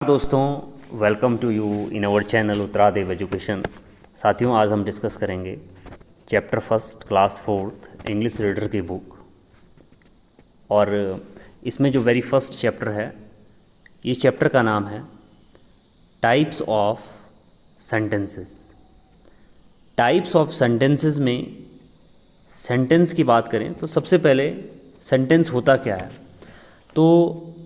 दोस्तों, welcome to you in our channel Uttaradev education. साथियों, आज हम डिस्कस करेंगे chapter first class fourth English reader की बुक। और इसमें जो वेरी फर्स्ट चैप्टर है, ये चैप्टर का नाम है types of sentences. Types of sentences में सेंटेंस की बात करें तो सबसे पहले सेंटेंस होता क्या है। तो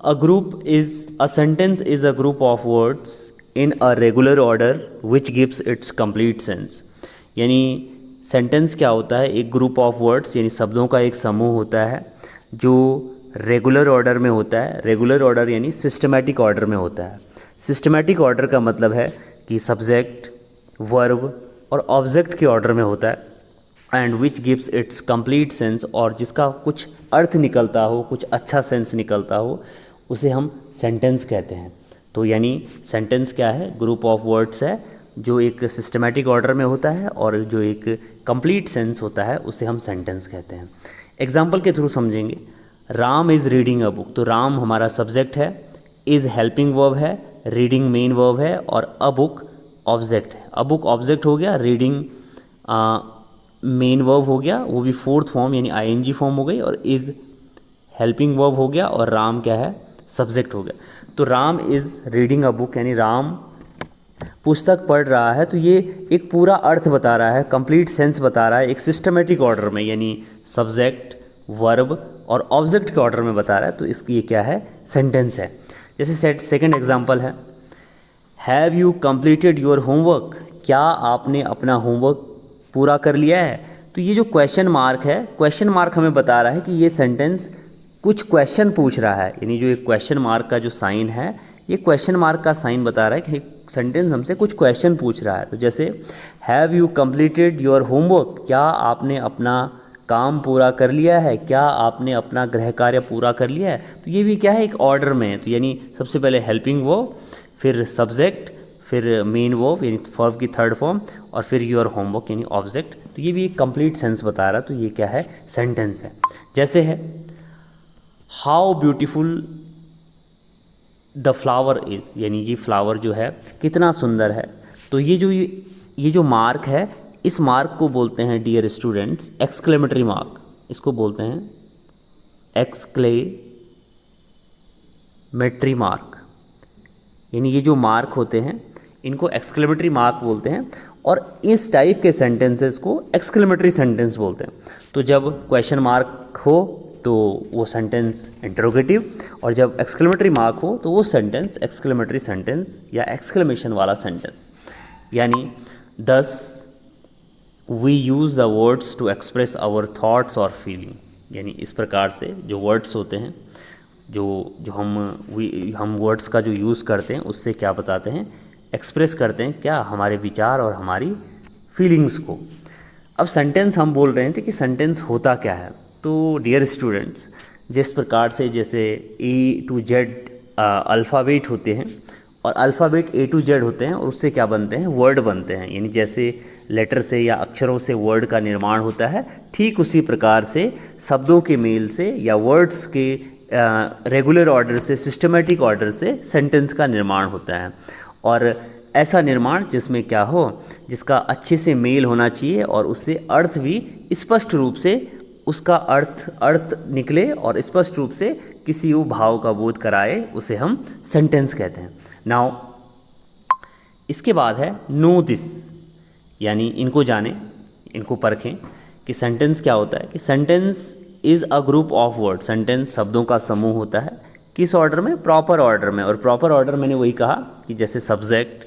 a sentence is a group of words in a regular order which gives its complete sense। यानी सेंटेंस क्या होता है? एक ग्रुप ऑफ वर्ड्स यानी शब्दों का एक समूह होता है जो रेगुलर ऑर्डर में होता है। रेगुलर ऑर्डर यानी सिस्टमैटिक ऑर्डर में होता है। सिस्टमैटिक ऑर्डर का मतलब है कि सब्जेक्ट, वर्ब और ऑब्जेक्ट के ऑर्डर में होता है। And which gives it's complete sense, और जिसका कुछ अर्थ निकलता हो, कुछ अच्छा सेंस निकलता हो, उसे हम सेंटेंस कहते हैं। तो यानी सेंटेंस क्या है? ग्रुप ऑफ वर्ड्स है जो एक सिस्टमैटिक ऑर्डर में होता है और जो एक कंप्लीट सेंस होता है उसे हम सेंटेंस कहते हैं। एग्जाम्पल के थ्रू समझेंगे। Ram is reading a book. तो राम हमारा सब्जेक्ट है, इज़ हेल्पिंग वर्ब है, रीडिंग मेन वर्ब है और अ बुक ऑब्जेक्ट है। अ बुक ऑब्जेक्ट हो गया, रीडिंग मेन वर्ब हो गया, वो भी फोर्थ फॉर्म यानी आईएनजी फॉर्म हो गई, और इज़ हेल्पिंग वर्ब हो गया, और राम क्या है? सब्जेक्ट हो गया। तो Ram is reading a book यानी राम पुस्तक पढ़ रहा है। तो ये एक पूरा अर्थ बता रहा है, कंप्लीट सेंस बता रहा है, एक सिस्टमेटिक ऑर्डर में यानी सब्जेक्ट, वर्ब और ऑब्जेक्ट के ऑर्डर में बता रहा है। तो इसकी ये क्या है? सेंटेंस है। जैसे सेकंड एग्जांपल है, have you completed your homework. क्या आपने अपना होमवर्क पूरा कर लिया है? तो ये जो क्वेश्चन मार्क है, क्वेश्चन मार्क हमें बता रहा है कि ये सेंटेंस कुछ क्वेश्चन पूछ रहा है। यानी जो एक क्वेश्चन मार्क का जो साइन है, ये क्वेश्चन मार्क का साइन बता रहा है कि सेंटेंस हमसे कुछ क्वेश्चन पूछ रहा है। तो जैसे have you completed your homework, क्या आपने अपना काम पूरा कर लिया है? क्या आपने अपना गृह कार्य पूरा कर लिया है? तो ये भी क्या है? एक ऑर्डर में है। तो यानी सबसे पहले हेल्पिंग वर्ब, फिर सब्जेक्ट, फिर मेन वर्ब यानी वर्ब की थर्ड फॉर्म, और फिर योर होमवर्क यानी ऑब्जेक्ट। तो ये भी एक कंप्लीट सेंस बता रहा है। तो ये क्या है? सेंटेंस है। जैसे है how beautiful the flower is, यानी ये फ्लावर जो है कितना सुंदर है। तो ये जो मार्क है, इस मार्क को बोलते हैं डियर स्टूडेंट्स एक्सक्लेमेटरी मार्क। इसको बोलते हैं एक्सक्लेमेटरी मार्क। यानी ये जो मार्क होते हैं इनको एक्सक्लेमेटरी मार्क बोलते हैं, और इस टाइप के सेंटेंसेस को एक्सक्लेमेटरी सेंटेंस बोलते हैं। तो जब क्वेश्चन मार्क हो तो वो सेंटेंस इंटरोगेटिव, और जब एक्सक्लेमेटरी मार्क हो तो वो सेंटेंस एक्सक्लेमेटरी सेंटेंस या एक्सक्लेमेशन वाला सेंटेंस। यानी thus we use the words to express our thoughts और फीलिंग। यानी इस प्रकार से जो वर्ड्स होते हैं, जो हम वर्ड्स का जो यूज़ करते हैं, उससे क्या बताते हैं? एक्सप्रेस करते हैं क्या? हमारे विचार और हमारी फीलिंग्स को। अब सेंटेंस हम बोल रहे थे कि सेंटेंस होता क्या है। तो डियर स्टूडेंट्स, जिस प्रकार से जैसे ए टू जेड अल्फ़ाबेट होते हैं, और अल्फ़ाबेट ए टू जेड होते हैं, और उससे क्या बनते हैं? वर्ड बनते हैं। यानी जैसे लेटर से या अक्षरों से वर्ड का निर्माण होता है, ठीक उसी प्रकार से शब्दों के मेल से या वर्ड्स के रेगुलर ऑर्डर से, सिस्टमेटिक ऑर्डर से सेंटेंस का निर्माण होता है। और ऐसा निर्माण जिसमें क्या हो, जिसका अच्छे से मेल होना चाहिए और उससे अर्थ भी स्पष्ट रूप से, उसका अर्थ निकले और स्पष्ट रूप से किसी वो भाव का बोध कराए, उसे हम सेंटेंस कहते हैं। नाउ इसके बाद है नो दिस, यानी इनको जानें, इनको परखें कि सेंटेंस क्या होता है। कि sentence is a group of word. Sentence शब्दों का समूह होता है। किस ऑर्डर में? प्रॉपर ऑर्डर में। और प्रॉपर ऑर्डर मैंने वही कहा कि जैसे सब्जेक्ट,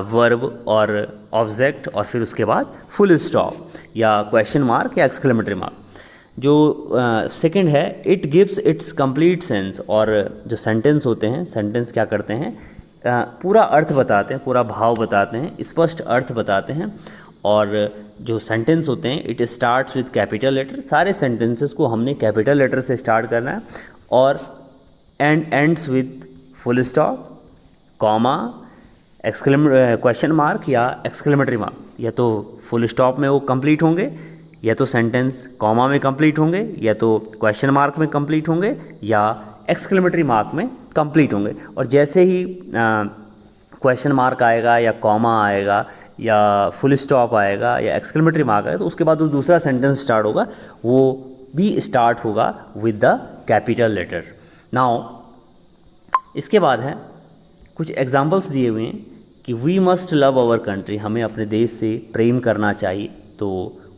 वर्ब और ऑब्जेक्ट, और फिर उसके बाद फुल स्टॉप या क्वेश्चन मार्क या एक्सक्लेमेटरी मार्क। जो सेकंड है it gives it's complete sense. और जो सेंटेंस होते हैं, सेंटेंस क्या करते हैं? पूरा अर्थ बताते हैं, पूरा भाव बताते हैं, स्पष्ट अर्थ बताते हैं। और जो सेंटेंस होते हैं it starts with capital letter. सारे सेंटेंसेस को हमने कैपिटल लेटर से स्टार्ट करना है, और and ends with full stop, comma, question mark या एक्सक्लेमेटरी मार्क। या तो फुल स्टॉप में वो कंप्लीट होंगे, या तो सेंटेंस कॉमा में कंप्लीट होंगे, या तो क्वेश्चन मार्क में कंप्लीट होंगे, या एक्सक्लेमेटरी मार्क में कंप्लीट होंगे। और जैसे ही क्वेश्चन मार्क आएगा या कॉमा आएगा या फुल स्टॉप आएगा या एक्सक्लेमेटरी मार्क आएगा, तो उसके बाद वो दूसरा सेंटेंस स्टार्ट होगा, वो भी स्टार्ट होगा with the capital letter. Now इसके बाद है कुछ एग्जांपल्स दिए हुए हैं कि we must love our country, हमें अपने देश से प्रेम करना चाहिए। तो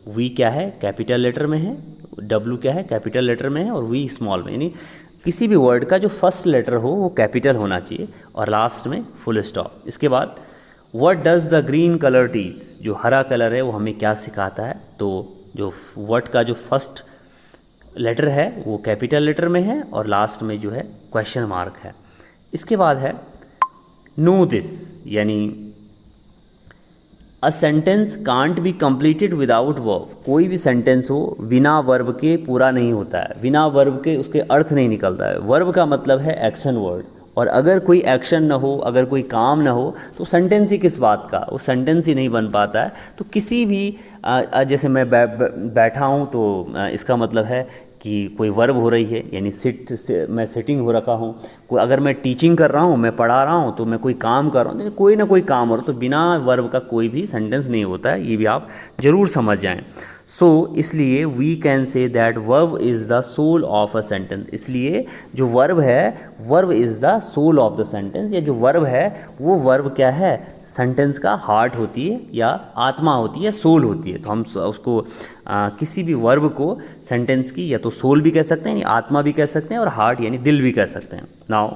वी क्या है, कैपिटल लेटर में है, डब्ल्यू क्या है, कैपिटल लेटर में है, और वी स्मॉल में। यानी किसी भी वर्ड का जो फर्स्ट लेटर हो वो कैपिटल होना चाहिए और लास्ट में फुल स्टॉप। इसके बाद what does the green colour teach, जो हरा कलर है वो हमें क्या सिखाता है। तो जो वर्ड का जो फर्स्ट लेटर है वो कैपिटल लेटर में है और लास्ट में जो है क्वेश्चन मार्क है। इसके बाद है नो दिस, यानी a sentence can't be completed without verb, कोई भी सेंटेंस हो बिना वर्ब के पूरा नहीं होता है, बिना वर्ब के उसके अर्थ नहीं निकलता है। वर्ब का मतलब है एक्शन वर्ड, और अगर कोई एक्शन ना हो, अगर कोई काम ना हो, तो सेंटेंस ही किस बात का, वो सेंटेंस ही नहीं बन पाता है। तो किसी भी जैसे मैं बैठा हूँ तो इसका मतलब है कि कोई वर्ब हो रही है, यानी मैं सिटिंग हो रखा हूँ। कोई अगर मैं टीचिंग कर रहा हूँ, मैं पढ़ा रहा हूँ, तो मैं कोई काम कर रहा हूँ, तो कोई ना कोई काम हो रहा है, तो बिना वर्ब का कोई भी सेंटेंस नहीं होता है, ये भी आप ज़रूर समझ जाएं। सो इसलिए we can say that verb is the soul of a sentence, इसलिए जो वर्ब है, verb is the soul of the sentence, या जो वर्ब है वो वर्ब क्या है, सेंटेंस का हार्ट होती है या आत्मा होती है, सोल होती है। तो हम उसको किसी भी वर्ब को सेंटेंस की या तो सोल भी कह सकते हैं, यानी आत्मा भी कह सकते हैं, और हार्ट यानी दिल भी कह सकते हैं। नाउ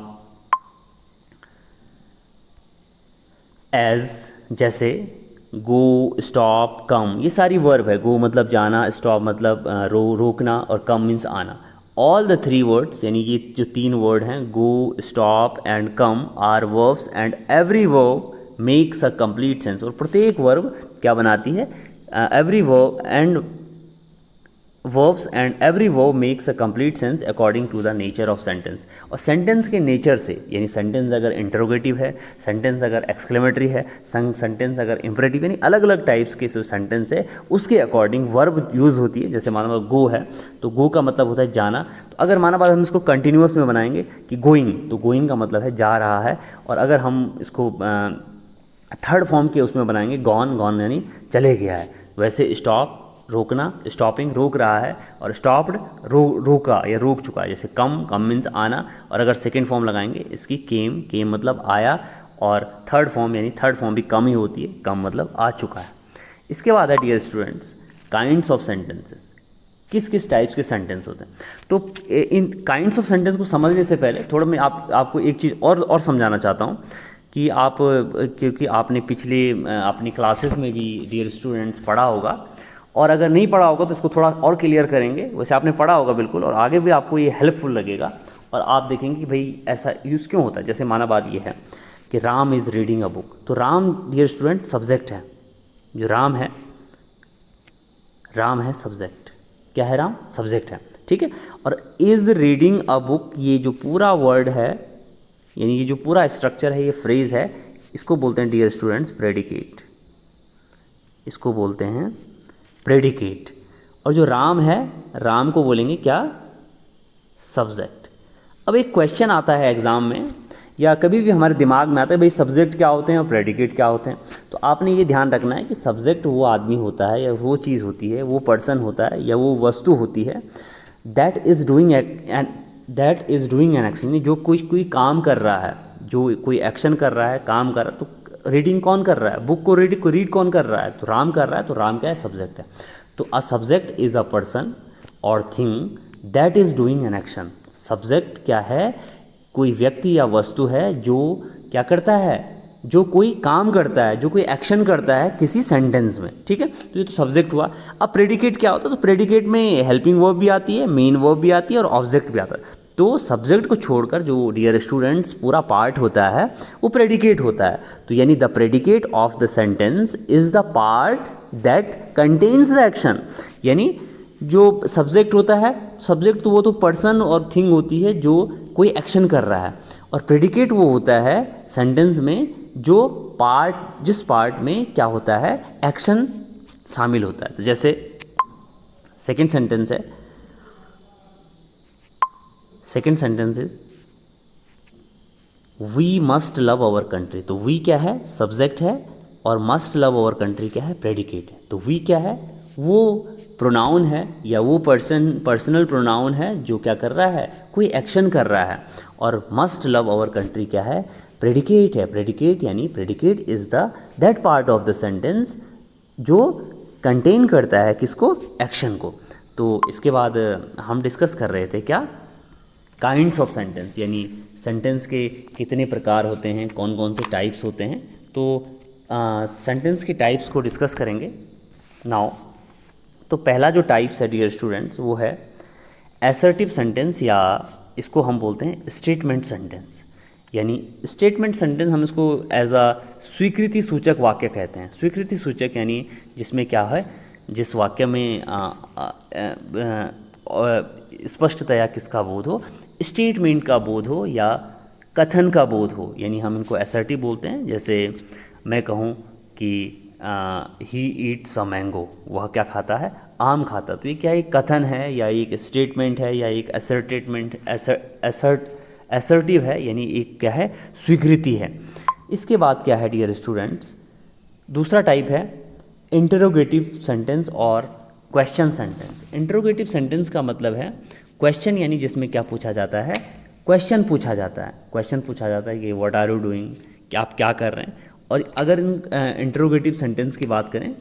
एज, जैसे गो, स्टॉप, कम, ये सारी वर्ब है। गो मतलब जाना, स्टॉप मतलब रोकना, और कम मीन्स आना। ऑल द थ्री वर्ड्स, यानी ये जो तीन वर्ड हैं, go, stop and come, are verbs and every verb makes a complete sense, और प्रत्येक वर्ब क्या बनाती है, every verb and verbs and every verb makes a complete sense according to the nature of sentence. और sentence के nature से, यानी sentence अगर इंटरोगेटिव है, सेंटेंस अगर एक्सक्लेमेटरी है, सेंटेंस अगर इंपरेटिव, यानी अलग अलग टाइप्स के जो सेंटेंस है उसके अकॉर्डिंग वर्ब यूज़ होती है। जैसे माना गो है, तो गो का मतलब होता है जाना। तो अगर माना बात हम इसको कंटिन्यूस में बनाएंगे कि गोइंग, तो गोइंग का मतलब है जा रहा है। और अगर हम इसको थर्ड फॉर्म के उसमें बनाएंगे, गॉन, गॉन यानी चले गया है। वैसे स्टॉप, रोकना, स्टॉपिंग रोक रहा है, और स्टॉप्ड रोका या रोक चुका है। जैसे कम, कम मीन्स आना, और अगर सेकेंड फॉर्म लगाएंगे इसकी केम, केम मतलब आया, और थर्ड फॉर्म यानी थर्ड फॉर्म भी कम ही होती है, कम मतलब आ चुका है। इसके बाद है dear students kinds of sentences, किस किस टाइप्स के सेंटेंस होते हैं। तो इन काइंड्स ऑफ सेंटेंस को समझने से पहले थोड़ा मैं आपको एक चीज़ और समझाना चाहता हूँ कि आप, क्योंकि आपने पिछले अपनी क्लासेस में भी डियर स्टूडेंट्स पढ़ा होगा, और अगर नहीं पढ़ा होगा तो इसको थोड़ा और क्लियर करेंगे। वैसे आपने पढ़ा होगा बिल्कुल, और आगे भी आपको ये हेल्पफुल लगेगा, और आप देखेंगे कि भाई ऐसा यूज़ क्यों होता है। जैसे माना बात ये है कि Ram is reading a book, तो राम डियर स्टूडेंट सब्जेक्ट है, जो राम है, राम है सब्जेक्ट, क्या है, राम सब्जेक्ट है, ठीक है। और इज़ रीडिंग अ बुक, ये जो पूरा वर्ड है, यानी ये जो पूरा स्ट्रक्चर है, ये फ्रेज है, इसको बोलते हैं डियर स्टूडेंट्स प्रेडिकेट, इसको बोलते हैं प्रेडिकेट। और जो राम है, राम को बोलेंगे क्या, सब्जेक्ट। अब एक क्वेश्चन आता है एग्ज़ाम में, या कभी भी हमारे दिमाग में आता है भाई सब्जेक्ट क्या होते हैं और प्रेडिकेट क्या होते हैं। तो आपने ये ध्यान रखना है कि सब्जेक्ट वो आदमी होता है, या वो चीज़ होती है, वो पर्सन होता है, या वो वस्तु होती है, that is doing an action, जो कोई काम कर रहा है, जो कोई एक्शन कर रहा है, काम कर रहा है। तो रीडिंग कौन कर रहा है, बुक को रीड कौन कर रहा है, तो राम कर रहा है, तो राम क्या है, सब्जेक्ट है। तो a subject is a person और thing that is doing an action. Subject क्या है, कोई व्यक्ति या वस्तु है जो क्या करता है, जो कोई काम करता है, जो कोई एक्शन करता है किसी सेंटेंस में, ठीक है। तो ये तो सब्जेक्ट हुआ। अब प्रेडिकेट क्या होता है, तो प्रेडिकेट में हेल्पिंग वर्ब भी आती है, मेन वर्ब भी आती है, और ऑब्जेक्ट भी आता है। तो सब्जेक्ट को छोड़कर जो डियर स्टूडेंट्स पूरा पार्ट होता है वो प्रेडिकेट होता है। तो यानी the predicate of the sentence is the part that contains the action, यानी जो सब्जेक्ट होता है, सब्जेक्ट तो वो तो पर्सन और थिंग होती है जो कोई एक्शन कर रहा है, और प्रेडिकेट वो होता है सेंटेंस में जो पार्ट, जिस पार्ट में क्या होता है, एक्शन शामिल होता है। तो जैसे सेकेंड सेंटेंस है, second sentence is we must love our country, तो वी क्या है, सब्जेक्ट है, और मस्ट लव आवर कंट्री क्या है, प्रेडिकेट है। तो वी क्या है, वो प्रोनाउन है या वो पर्सनल प्रोनाउन है जो क्या कर रहा है, कोई एक्शन कर रहा है। और मस्ट लव आवर कंट्री क्या है, प्रेडिकेट है। प्रेडिकेट यानी predicate is the that part of the sentence जो कंटेन करता है किसको, एक्शन को। तो इसके बाद हम डिस्कस कर रहे थे क्या, काइंड्स ऑफ सेंटेंस, यानी सेंटेंस के कितने प्रकार होते हैं, कौन कौन से टाइप्स होते हैं। तो सेंटेंस के टाइप्स को डिस्कस करेंगे नाउ। तो पहला जो टाइप्स है डियर स्टूडेंट्स वो है एसर्टिव सेंटेंस, या इसको हम बोलते हैं स्टेटमेंट सेंटेंस। यानी स्टेटमेंट सेंटेंस हम इसको एज अ स्वीकृति सूचक वाक्य कहते हैं। स्वीकृति सूचक यानी जिसमें क्या है, जिस वाक्य में स्पष्टतया किसका बोध हो, स्टेटमेंट का बोध हो या कथन का बोध हो, यानी हम इनको असर्टिव बोलते हैं। जैसे मैं कहूँ कि ही ईट्स अ मैंगो, वह क्या खाता है, आम खाता। तो ये क्या एक कथन है या एक स्टेटमेंट है या एक असर्टिव है, यानी एक क्या है, स्वीकृति है। इसके बाद क्या है डियर स्टूडेंट्स, दूसरा टाइप है इंटरोगेटिव सेंटेंस और क्वेश्चन सेंटेंस। इंटरोगेटिव सेंटेंस का मतलब है क्वेश्चन, यानी जिसमें क्या पूछा जाता है, क्वेश्चन पूछा जाता है। क्वेश्चन पूछा जाता है कि व्हाट आर यू डूइंग, कि आप क्या कर रहे हैं। और अगर इंटरोगेटिव सेंटेंस की बात करें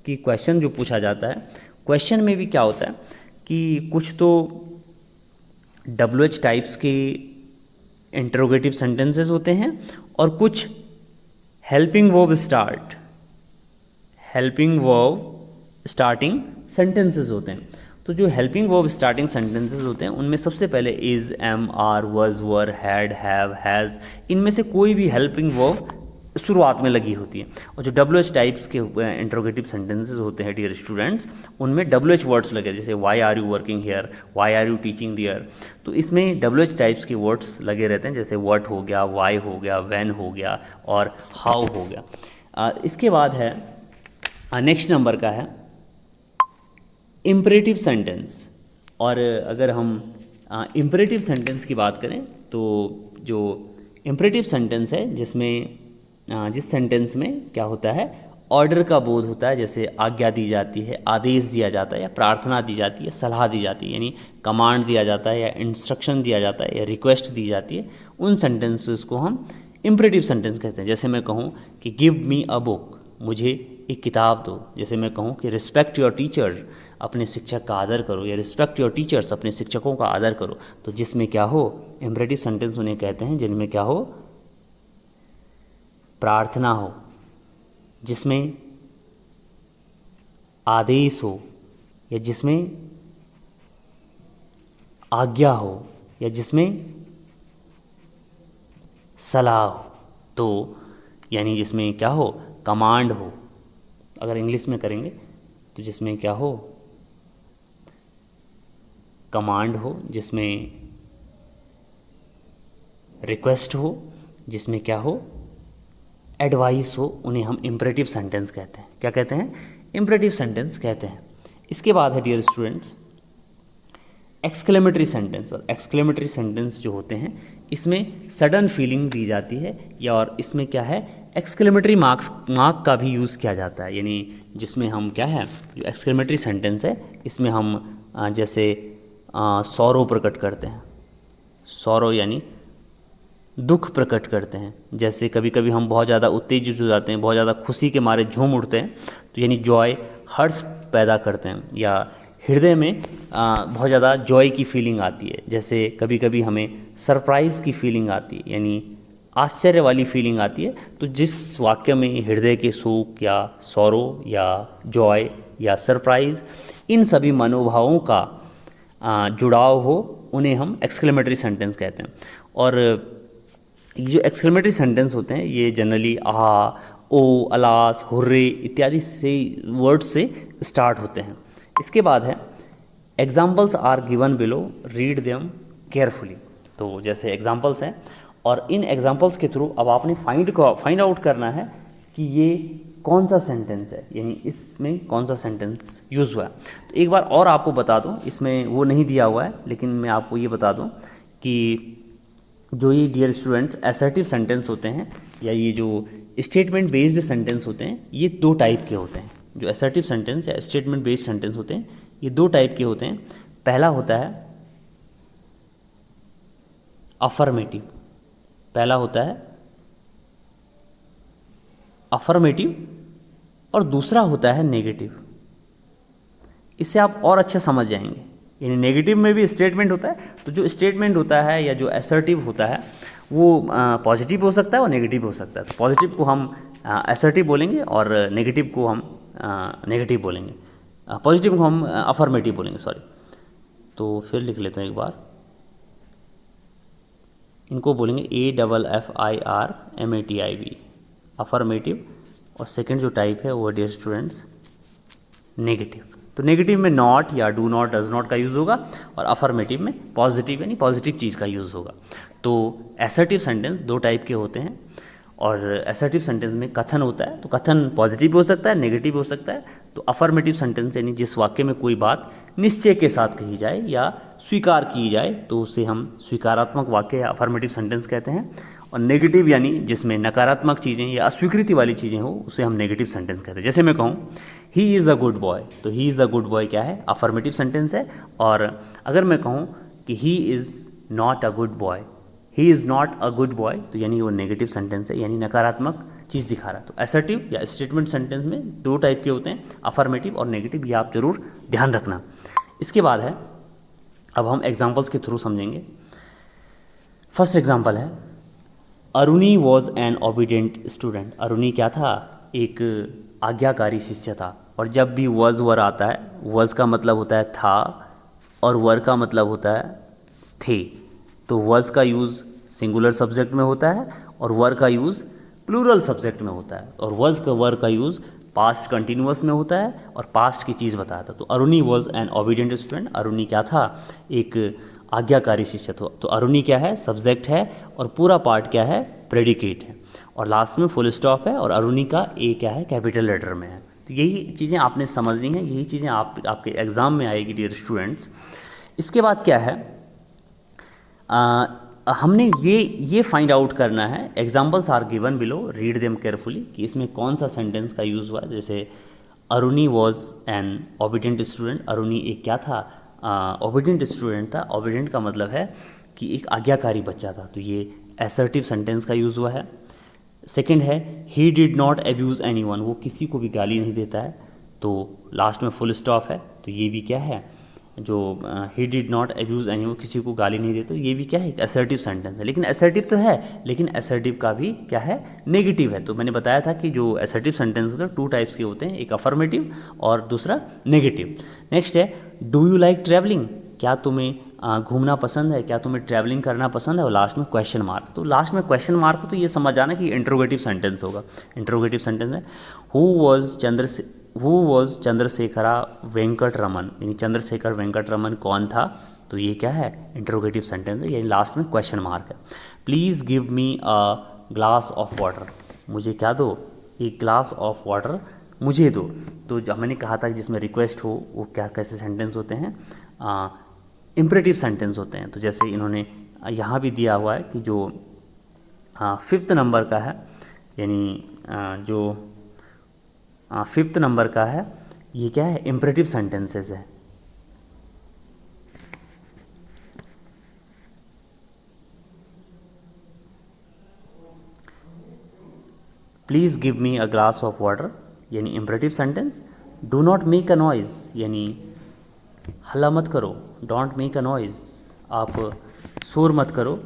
कि क्वेश्चन जो पूछा जाता है, क्वेश्चन में भी क्या होता है कि कुछ तो WH टाइप्स के इंटरोगेटिव सेंटेंसेस होते हैं और कुछ हेल्पिंग वर्ब स्टार्टिंग सेंटेंसेस होते हैं। तो जो हेल्पिंग वर्ब स्टार्टिंग सेंटेंसेस होते हैं उनमें सबसे पहले is, am, are, was, were, had, have, has, इनमें से कोई भी हेल्पिंग वर्ब शुरुआत में लगी होती है। और जो WH टाइप्स के इंट्रोगेटिव सेंटेंसेस होते हैं डियर स्टूडेंट्स, उनमें WH वर्ड्स लगे, जैसे why are you working here, why are you teaching there. तो इसमें WH टाइप्स के वर्ड्स लगे रहते हैं, जैसे व्हाट हो गया, वाई हो गया, व्हेन हो गया और हाउ हो गया। इसके बाद है नेक्स्ट नंबर का है इम्परेटिव सेंटेंस। और अगर हम इम्परेटिव सेंटेंस की बात करें तो जो इम्परेटिव सेंटेंस है जिसमें जिस सेंटेंस में क्या होता है, ऑर्डर का बोध होता है, जैसे आज्ञा दी जाती है, आदेश दिया जाता है, या प्रार्थना दी जाती है, सलाह दी जाती है, यानी कमांड दिया जाता है या इंस्ट्रक्शन दिया जाता है या रिक्वेस्ट दी जाती है, उन सेंटेंसेस को हम इम्परेटिव सेंटेंस कहते हैं। जैसे मैं कहूँ कि गिव मी अ बुक, मुझे एक किताब दो। जैसे मैं कहूँ कि रिस्पेक्ट योर टीचर, अपने शिक्षक का आदर करो, या रिस्पेक्ट योर टीचर्स, अपने शिक्षकों का आदर करो। तो जिसमें क्या हो, इम्परेटिव सेंटेंस उन्हें कहते हैं जिनमें क्या हो, प्रार्थना हो, जिसमें आदेश हो, या जिसमें आज्ञा हो, या जिसमें सलाह हो। तो यानी जिसमें क्या हो, कमांड हो। अगर इंग्लिश में करेंगे तो जिसमें क्या हो, कमांड हो, जिसमें रिक्वेस्ट हो, जिसमें क्या हो, एडवाइस हो, उन्हें हम इम्परेटिव सेंटेंस कहते हैं। क्या कहते हैं, इम्परेटिव सेंटेंस कहते हैं। इसके बाद है डियर स्टूडेंट्स एक्सक्लेमेटरी सेंटेंस। और एक्सक्लेमेटरी सेंटेंस जो होते हैं इसमें सडन फीलिंग दी जाती है, या और इसमें क्या है, एक्सक्लेमेटरी मार्क का भी यूज़ किया जाता है। यानी जिसमें हम क्या है, जो एक्सक्लेमेटरी सेंटेंस है इसमें हम जैसे सौरो प्रकट करते हैं, सौरो यानी दुख प्रकट करते हैं। जैसे कभी कभी हम बहुत ज़्यादा उत्तेजित हो जाते हैं, बहुत ज़्यादा खुशी के मारे झूम उठते हैं, तो यानी जॉय, हर्ष पैदा करते हैं, या हृदय में बहुत ज़्यादा जॉय की फीलिंग आती है। जैसे कभी कभी हमें सरप्राइज़ की फीलिंग आती है, यानी आश्चर्य वाली फीलिंग आती है। तो जिस वाक्य में हृदय के शोक या सौरो या जॉय या सरप्राइज़, इन सभी मनोभावों का जुड़ाव हो, उन्हें हम एक्सक्लेमेटरी सेंटेंस कहते हैं। और ये जो एक्सक्लेमेटरी सेंटेंस होते हैं ये जनरली आ, ओ, अलास, हुर्रे इत्यादि से वर्ड से स्टार्ट होते हैं। इसके बाद है examples are given below, read them carefully. तो जैसे एग्जाम्पल्स हैं और इन एग्जाम्पल्स के थ्रू अब आपने फाइंड आउट करना है कि ये कौन सा सेंटेंस है, यानी इसमें कौन सा सेंटेंस यूज़ हुआ है। तो एक बार और आपको बता दूं, इसमें वो नहीं दिया हुआ है लेकिन मैं आपको ये बता दूं कि जो ये डियर स्टूडेंट्स असर्टिव सेंटेंस होते हैं या ये जो स्टेटमेंट बेस्ड सेंटेंस होते हैं, ये दो टाइप के होते हैं। जो असर्टिव सेंटेंस या स्टेटमेंट बेस्ड सेंटेंस होते हैं ये दो टाइप के होते हैं। पहला होता है अफर्मेटिव, पहला होता है अफर्मेटिव और दूसरा होता है नेगेटिव। इससे आप और अच्छे समझ जाएंगे। यानी नेगेटिव में भी स्टेटमेंट होता है, तो जो स्टेटमेंट होता है या जो असर्टिव होता है वो पॉजिटिव हो सकता है और नेगेटिव हो सकता है। तो पॉजिटिव को हम असर्टिव बोलेंगे और नेगेटिव को हम नेगेटिव बोलेंगे, पॉजिटिव को हम अफर्मेटिव बोलेंगे, सॉरी। तो फिर लिख लेते हैं एक बार, इनको बोलेंगे AFFIRMATIV, अफर्मेटिव। और सेकंड जो टाइप है वो डियर स्टूडेंट्स नेगेटिव। तो नेगेटिव में नॉट या डू नॉट, डज नॉट का यूज़ होगा और अफर्मेटिव में पॉजिटिव यानी पॉजिटिव चीज़ का यूज़ होगा। तो असर्टिव सेंटेंस दो टाइप के होते हैं और असर्टिव सेंटेंस में कथन होता है, तो कथन पॉजिटिव हो सकता है, नेगेटिव हो सकता है। तो अफर्मेटिव सेंटेंस यानी जिस वाक्य में कोई बात निश्चय के साथ कही जाए या स्वीकार की जाए तो उसे हम स्वीकारात्मक वाक्य या अफर्मेटिव सेंटेंस कहते हैं। और नेगेटिव यानी जिसमें नकारात्मक चीज़ें या अस्वीकृति वाली चीज़ें हो उसे हम नेगेटिव सेंटेंस कहते हैं। जैसे मैं कहूँ he is a good boy, तो he is a good boy क्या है, अफर्मेटिव सेंटेंस है। और अगर मैं कहूँ कि he is not a good boy, he is not a good boy, तो यानी वो नेगेटिव सेंटेंस है, यानी नकारात्मक चीज़ दिखा रहा है। तो असर्टिव या स्टेटमेंट सेंटेंस में दो टाइप के होते हैं, अफर्मेटिव और नेगेटिव, ये आप जरूर ध्यान रखना। इसके बाद है, अब हम एग्जाम्पल्स के थ्रू समझेंगे। फर्स्ट एग्जाम्पल है Aruni was an obedient student. Aruni क्या था, एक आज्ञाकारी शिष्य था। और जब भी वॉज वर आता है, वॉज का मतलब होता है था और वर का मतलब होता है थे। तो वॉज का यूज़ सिंगुलर सब्जेक्ट में होता है और वर का यूज़ प्लूरल सब्जेक्ट में होता है। और वॉज का वर का यूज़ पास्ट कंटिन्यूअस में होता है और पास्ट की चीज़ बताता है। तो Aruni was an obedient student, Aruni क्या था, एक आज्ञाकारी शिष्य था। तो अरुणी क्या है, सब्जेक्ट है और पूरा पार्ट क्या है, प्रेडिकेट है और लास्ट में फुल स्टॉप है और अरुणी का ए क्या है, कैपिटल लेटर में है। तो यही चीज़ें आपने समझनी है, यही चीज़ें आपके एग्ज़ाम में आएगी डियर स्टूडेंट्स। इसके बाद क्या है, हमने ये फाइंड आउट करना है, examples are given below, read them carefully, कि इसमें कौन सा सेंटेंस का यूज़ हुआ है। जैसे Aruni was an obedient student, Aruni एक क्या था, ओबीडियंट स्टूडेंट था। ओबीडियंट का मतलब है कि एक आज्ञाकारी बच्चा था, तो ये असर्टिव सेंटेंस का यूज़ हुआ है। सेकंड है he did not abuse anyone, वो किसी को भी गाली नहीं देता है। तो लास्ट में फुल स्टॉप है, तो ये भी क्या है, जो he did not abuse anyone, किसी को गाली नहीं देता, ये भी क्या है, एक असर्टिव सेंटेंस है। लेकिन असर्टिव तो है, लेकिन असर्टिव का भी क्या है, नेगेटिव है। तो मैंने बताया था कि जो असर्टिव सेंटेंस होते हैं टू टाइप्स के होते हैं, एक अफर्मेटिव और दूसरा नेगेटिव। नेक्स्ट है डू यू लाइक ट्रैवलिंग, क्या तुम्हें घूमना पसंद है, क्या तुम्हें ट्रैवलिंग करना पसंद है। और लास्ट में क्वेश्चन मार्क, तो लास्ट में क्वेश्चन मार्क तो ये समझ आना कि इंट्रोगेटिव सेंटेंस होगा। इंट्रोगेटिव सेंटेंस है हु वॉज चंद्रशेखरा वेंकट रमन, यानी चंद्रशेखर वेंकट रमन कौन था, तो ये क्या है, इंट्रोगेटिव सेंटेंस है, यानी लास्ट में क्वेश्चन मार्क है। Please give me a glass of water, मुझे क्या दो, एक ग्लास ऑफ वाटर मुझे दो। तो जो मैंने कहा था कि जिसमें रिक्वेस्ट हो वो क्या कैसे सेंटेंस होते हैं, इम्परेटिव सेंटेंस होते हैं। तो जैसे इन्होंने यहाँ भी दिया हुआ है कि जो 5th नंबर का है, यानी जो 5th नंबर का है, ये क्या है, इम्परेटिव सेंटेंसेस है। Please give me a glass of water, यानी imperative sentence. Do not make a noise, यानी हल्ला मत करो, डोंट मेक अ नॉइज़, आप शोर मत करो।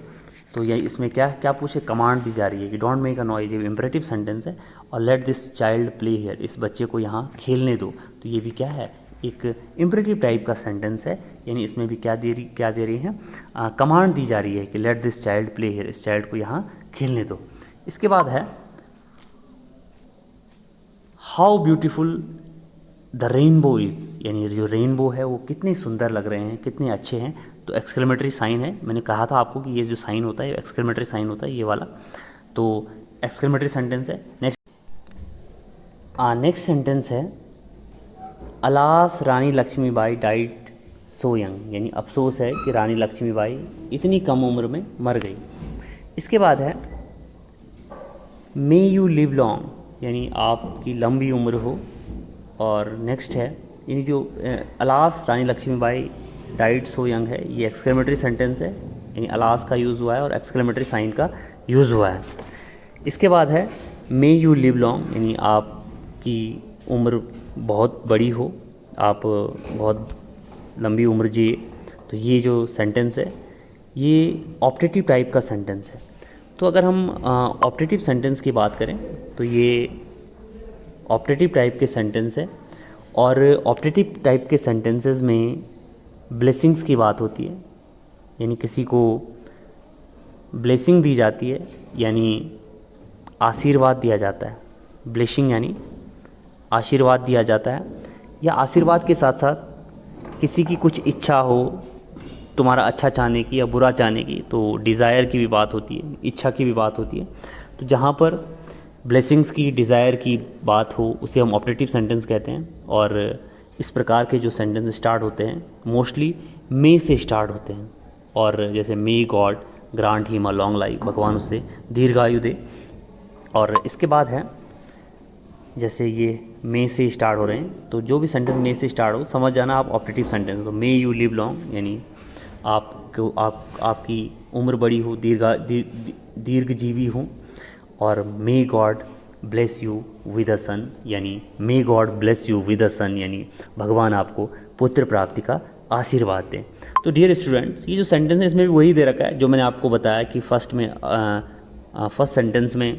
तो ये इसमें क्या क्या पूछे, कमांड दी जा रही है कि डोंट मेक अ नॉइज़, ये इम्परेटिव सेंटेंस है। और let this child play here, इस बच्चे को यहाँ खेलने दो, तो ये भी क्या है, एक इम्परेटिव टाइप का सेंटेंस है। यानी इसमें भी क्या दे रही है, कमांड दी जा रही है कि let this child play here, इस चाइल्ड को यहाँ खेलने दो। इसके बाद है how beautiful the rainbow is, यानी जो रेनबो है वो कितने सुंदर लग रहे हैं, कितने अच्छे हैं। तो एक्सक्लेमेटरी साइन है, मैंने कहा था आपको कि ये जो साइन होता है एक्सक्लेमेटरी साइन होता है, ये वाला। तो एक्सक्लेमेटरी सेंटेंस है। नेक्स्ट सेंटेंस है अलास रानी लक्ष्मीबाई डाइड सो यंग, यानी अफसोस है कि रानी लक्ष्मीबाई इतनी कम उम्र में मर गई। इसके बाद है मे यू लिव लॉन्ग, यानी आपकी लंबी उम्र हो। और नेक्स्ट है यानी जो अलास रानी लक्ष्मीबाई डाइड सो यंग है, ये एक्सक्लेमेटरी सेंटेंस है, यानी अलास का यूज़ हुआ है और एक्सक्लेमेटरी साइन का यूज़ हुआ है। इसके बाद है मे यू लिव लॉन्ग, यानी आपकी उम्र बहुत बड़ी हो, आप बहुत लंबी उम्र जिए। तो ये जो सेंटेंस है ये ऑप्टेटिव टाइप का सेंटेंस है। तो अगर हम ऑप्टेटिव सेंटेंस की बात करें तो ये ऑप्टेटिव टाइप के सेंटेंस है। और ऑप्टेटिव टाइप के सेंटेंसेस में ब्लेसिंग्स की बात होती है, यानी किसी को ब्लेसिंग दी जाती है, यानी आशीर्वाद दिया जाता है। ब्लेसिंग यानी आशीर्वाद दिया जाता है, या आशीर्वाद के साथ साथ किसी की कुछ इच्छा हो, तुम्हारा अच्छा चाहने की या बुरा चाहने की, तो डिज़ायर की भी बात होती है, इच्छा की भी बात होती है। तो जहाँ पर ब्लेसिंग्स की, डिज़ायर की बात हो उसे हम ऑप्टेटिव सेंटेंस कहते हैं। और इस प्रकार के जो सेंटेंस स्टार्ट होते हैं मोस्टली मे से स्टार्ट होते हैं। और जैसे may God grant him a long life, भगवान उसे दीर्घायु दे। और इसके बाद है जैसे ये मे से स्टार्ट हो रहे हैं, तो जो भी सेंटेंस मे से स्टार्ट हो समझ जाना आप ऑप्टेटिव सेंटेंस। तो मे यू लिव लॉन्ग यानी आपकी उम्र बड़ी हो, दीर्घजीवी हो। और may God bless you with a son, यानी may God bless you with a son, यानी भगवान आपको पुत्र प्राप्ति का आशीर्वाद दें। तो डियर स्टूडेंट्स, ये जो सेंटेंस है इसमें भी वही दे रखा है जो मैंने आपको बताया कि फर्स्ट सेंटेंस में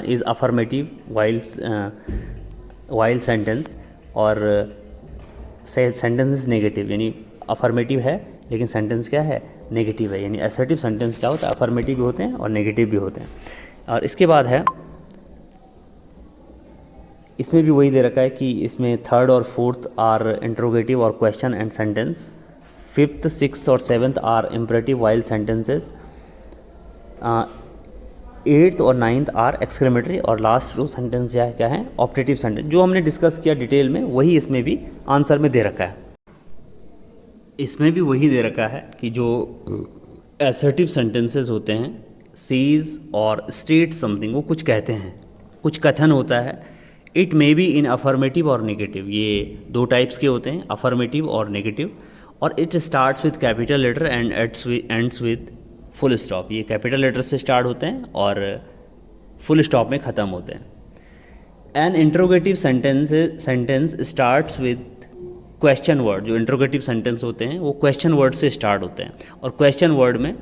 इज़ अफर्मेटिव वाइल सेंटेंस, और सेंटेंस इज नेगेटिव, यानी अफर्मेटिव है लेकिन सेंटेंस क्या है, नेगेटिव है। यानी असर्टिव सेंटेंस क्या होता है, अफर्मेटिव भी होते हैं और नेगेटिव भी होते हैं। और इसके बाद है इसमें भी वही दे रखा है कि इसमें थर्ड और फोर्थ आर इंट्रोगेटिव और question and sentence, fifth sixth और seventh are imperative while sentences, eighth और नाइन्थ आर एक्सक्लेमेटरी, और लास्ट जो सेंटेंस क्या है ऑप्टेटिव सेंटेंस। जो हमने डिस्कस किया डिटेल में वही इसमें भी आंसर में दे रखा है। इसमें भी वही दे रखा है कि जो असर्टिव सेंटेंसेस होते हैं, सीज और स्टेट समथिंग, वो कुछ कहते हैं, कुछ कथन होता है। It may be in affirmative और नेगेटिव, ये दो टाइप्स के होते हैं, अफर्मेटिव और नेगेटिव। और it starts with capital letter and ends with full stop, ये कैपिटल लेटर से स्टार्ट होते हैं और फुल स्टॉप में ख़त्म होते हैं। An interrogative sentence starts with question word, जो इंट्रोगेटिव सेंटेंस होते हैं वो क्वेश्चन वर्ड से स्टार्ट होते हैं। और क्वेश्चन वर्ड में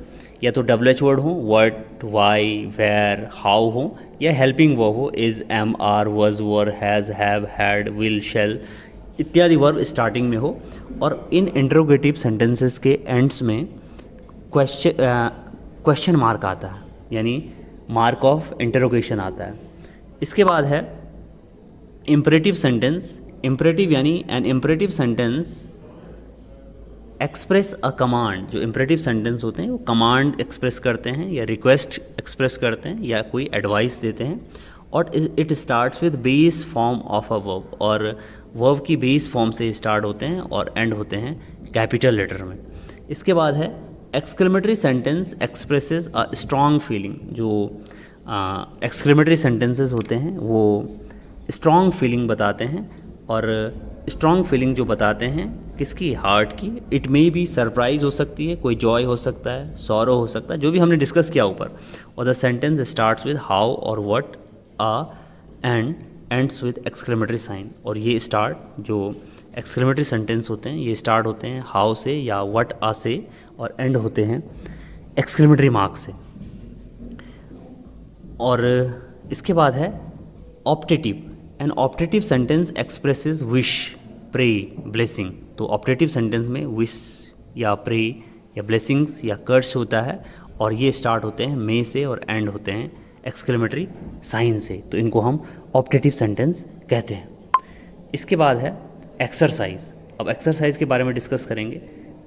या तो WH वर्ड हो, व्हाट, वाई, वेयर, हाउ हो, या हेल्पिंग वर्ब हो, is, am, are, was, were, has, have, had, will, shall इत्यादि वर्ब स्टार्टिंग में हो। और इन इंट्रोगेटिव सेंटेंसेस के एंड्स में क्वेश्चन मार्क आता है, यानी मार्क ऑफ इंटरोगेशन आता है। इसके बाद है इम्परेटिव सेंटेंस। इम्परेटिव यानी an imperative sentence express a command, जो इम्परेटिव सेंटेंस होते हैं वो कमांड एक्सप्रेस करते हैं या रिक्वेस्ट एक्सप्रेस करते हैं या कोई एडवाइस देते हैं। और it starts with base form of a verb, और वर्ब की बेस फॉर्म से स्टार्ट होते हैं और एंड होते हैं कैपिटल लेटर में। इसके बाद है exclamatory sentence expresses a strong feeling. जो एक्सक्लेमेटरी सेंटेंसेस होते हैं वो स्ट्रॉन्ग फीलिंग बताते हैं, और स्ट्रॉन्ग फीलिंग जो बताते हैं किसकी, हार्ट की। इट मे बी सरप्राइज हो सकती है, कोई जॉय हो सकता है, सॉरो हो सकता है, जो भी हमने डिस्कस किया ऊपर। और the sentence starts with how और what ah and ends with exclamatory sign. और ये स्टार्ट जो एक्सक्लेमेटरी सेंटेंस होते हैं ये स्टार्ट होते हैं हाउ से या व्हाट आ से, और एंड होते हैं एक्सक्लेमेटरी मार्क से। और इसके बाद है optative. An optative sentence expresses wish, pray, blessing. तो ऑप्टेटिव सेंटेंस में विश या प्रे या ब्लेसिंग्स या कर्स होता है, और ये स्टार्ट होते हैं मे से और एंड होते हैं एक्सक्लेमेटरी साइन से। तो इनको हम ऑप्टेटिव सेंटेंस कहते हैं। इसके बाद है एक्सरसाइज। अब एक्सरसाइज के बारे में डिस्कस करेंगे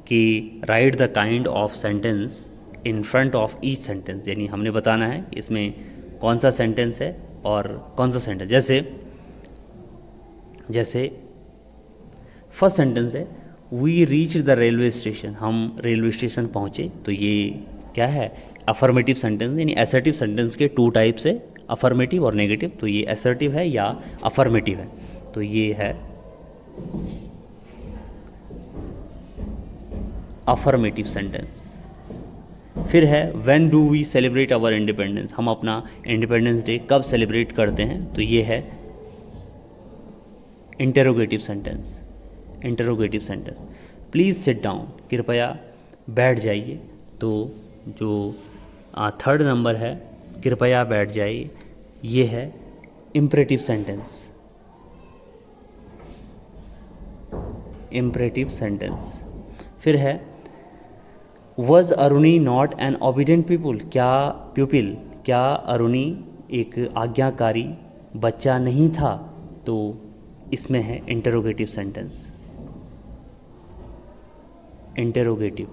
कि right the kind of sentence in front of each sentence, यानी हमने बताना है इसमें कौन सा सेंटेंस है और कौन सा सेंटेंस। जैसे फर्स्ट सेंटेंस है we reach the railway station, हम रेलवे स्टेशन पहुँचे। तो ये क्या है, अफर्मेटिव सेंटेंस यानी असर्टिव सेंटेंस के 2 टाइप्स है, अफर्मेटिव और नेगेटिव। तो ये असर्टिव है या अफर्मेटिव है, तो ये है अफर्मेटिव सेंटेंस। फिर है when do we celebrate our independence, हम अपना इंडिपेंडेंस डे कब सेलिब्रेट करते हैं, तो ये है interrogative sentence. Interrogative sentence, please sit down, कृपया बैठ जाइए। तो जो 3rd नंबर है कृपया बैठ जाइए, ये है इम्परेटिव सेंटेंस। Imperative sentence. फिर है was Aruni not an obedient प्यूपिल, क्या अरुणी एक आज्ञाकारी बच्चा नहीं था, तो इसमें है interrogative sentence. Interrogative.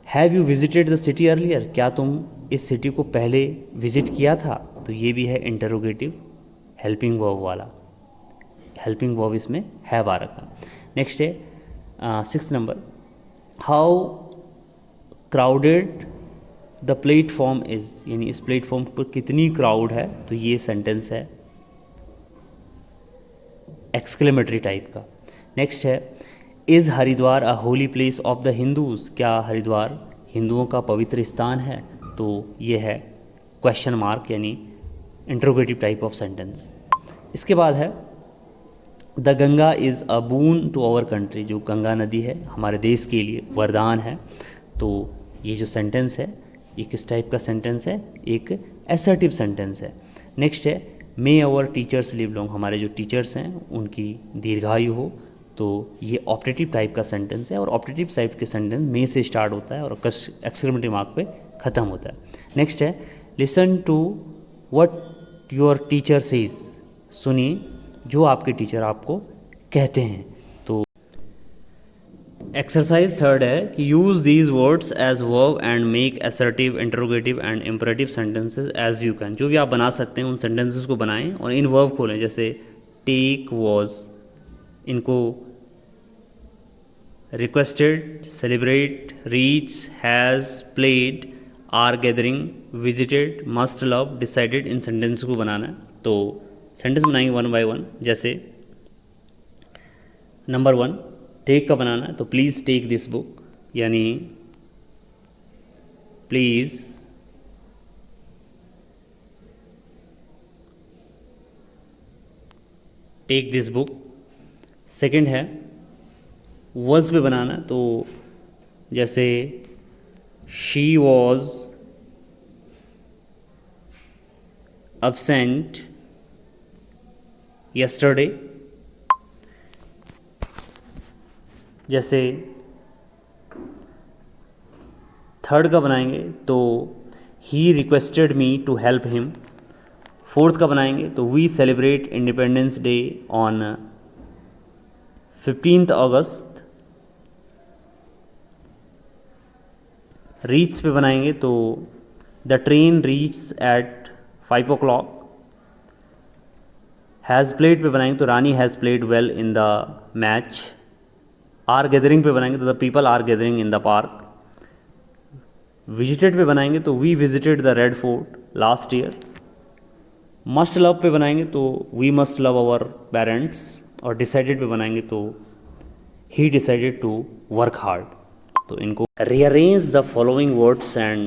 Have you visited the city earlier, क्या तुम इस सिटी को पहले विजिट किया था, तो ये भी है इंटरोगेटिव हेल्पिंग वर्ब वाला। हेल्पिंग वर्ब इसमें हैव आ रखा। नेक्स्ट है 6 number, how crowded the platform is, यानी इस प्लेटफॉर्म पर कितनी क्राउड है, तो ये सेंटेंस है एक्सक्लेमेटरी टाइप का। नेक्स्ट है is Haridwar a holy place of the Hindus, क्या हरिद्वार हिंदुओं का पवित्र स्थान है, तो ये है क्वेश्चन मार्क यानी इंटरोगेटिव टाइप ऑफ सेंटेंस। इसके बाद है the Ganga is a boon to our country, जो गंगा नदी है हमारे देश के लिए वरदान है। तो ये जो सेंटेंस है ये किस टाइप का सेंटेंस है, एक असर्टिव सेंटेंस है। नेक्स्ट है मे आवर टीचर्स लिव लॉन्ग, हमारे जो टीचर्स हैं उनकी दीर्घायु हो, तो ये ऑप्टेटिव टाइप का सेंटेंस है। और ऑप्टेटिव टाइप के सेंटेंस मे से स्टार्ट होता है और एक्सक्लेमेटरी मार्क पे ख़त्म होता है। नेक्स्ट है listen to what your teacher says, सुनिए जो आपके टीचर आपको कहते हैं। तो एक्सरसाइज 3rd है कि use these words as verb and make assertive, interrogative and imperative sentences as you can, जो भी आप बना सकते हैं उन सेंटेंसेस को बनाएं और इन वर्ब खोलें, जैसे टेक, वॉज, इनको requested, celebrate, reach, has, played, are gathering, visited, must love, decided, इन सेंटेंस को बनाना है। तो सेंटेंस बनाएंगे 1 by 1। जैसे नंबर 1 टेक का बनाना है, तो प्लीज़ टेक दिस बुक, यानी please take this book. Second है वॉज पे बनाना, तो जैसे शी वॉज absent yesterday, जैसे 3rd का बनाएंगे तो he requested me to help him। 4th का बनाएंगे तो we celebrate Independence Day on 15th August। Reach पे बनाएंगे तो the train reach at 5 o'clock। Has played पे बनाएंगे तो Rani has played well in the match. Are gathering पे बनाएंगे तो the people are gathering in the park. Visited पे बनाएंगे तो we visited the Red Fort last year. Must love पे बनाएंगे तो we must love our parents. और डिसाइडेड पे बनाएंगे तो he decided to work hard. तो इनको rearrange the following words and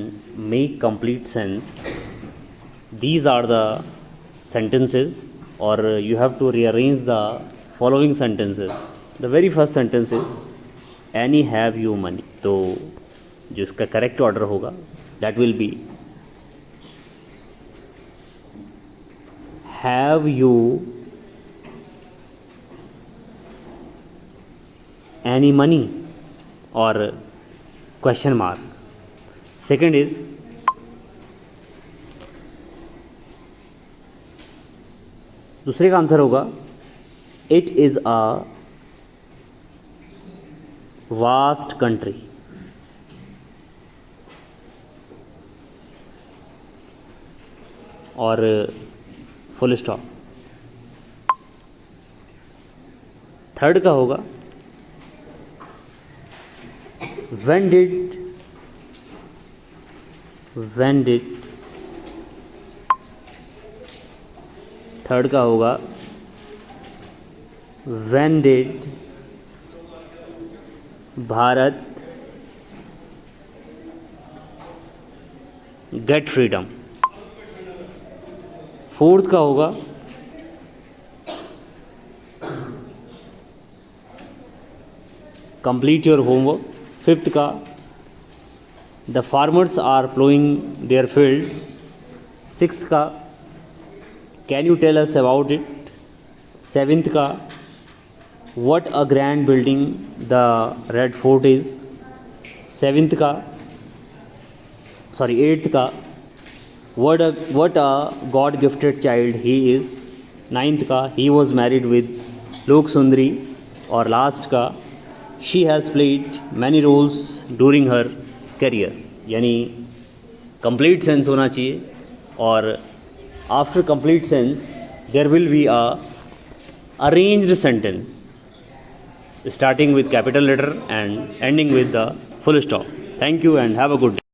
make complete sense. These are the sentences, or you have to rearrange the following sentences. The very first sentence is Annie have you money. तो जो इसका correct order होगा that will be have you any money और question mark. Second is दूसरे का answer होगा it is a vast country. और full stop. 3rd का होगा when did when did, third का होगा when did Bharat get freedom, fourth का होगा कंप्लीट योर होमवर्क, फिफ्थ का the farmers are ploughing their fields, sixth का can you tell us about it, seventh का what a grand building the Red fort is, seventh का sorry eighth का what a God gifted child he is, ninth का he was married with लोक सुंदरी, और last का she has played many roles during her career. यानी complete sense होना चाहिए, और after complete sense there will be a arranged sentence starting with capital letter and ending with the full stop. Thank you and have a good day.